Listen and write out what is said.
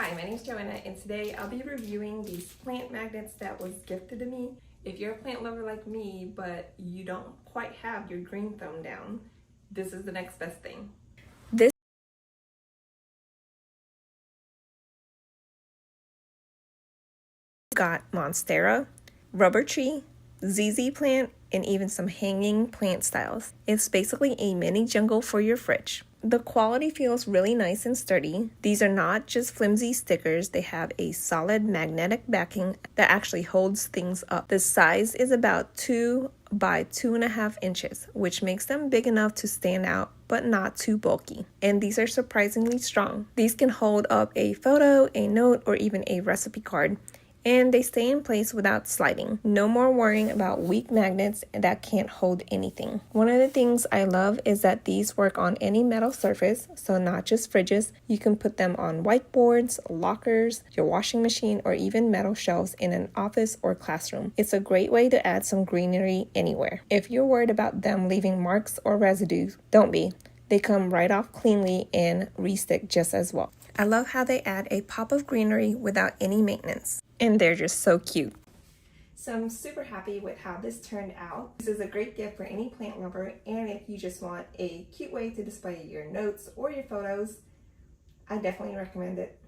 Hi, my name is Joanna, and today I'll be reviewing these plant magnets that was gifted to me. If you're a plant lover like me, but you don't quite have your green thumb down, this is the next best thing. This got Monstera, rubber tree, ZZ plant, and even some hanging plant styles. It's basically a mini jungle for your fridge. The quality feels really nice and sturdy. These are not just flimsy stickers, they have a solid magnetic backing that actually holds things up. The size is about 2 by 2.5 inches, which makes them big enough to stand out but not too bulky. And these are surprisingly strong. These can hold up a photo, a note, or even a recipe card, and they stay in place without sliding. No more worrying about weak magnets that can't hold anything. One of the things I love is that these work on any metal surface, so not just fridges. You can put them on whiteboards, lockers, your washing machine, or even metal shelves in an office or classroom. It's a great way to add some greenery anywhere. If you're worried about them leaving marks or residues, don't be. They come right off cleanly and restick just as well. I love how they add a pop of greenery without any maintenance. And they're just so cute. So I'm super happy with how this turned out. This is a great gift for any plant lover, and if you just want a cute way to display your notes or your photos, I definitely recommend it.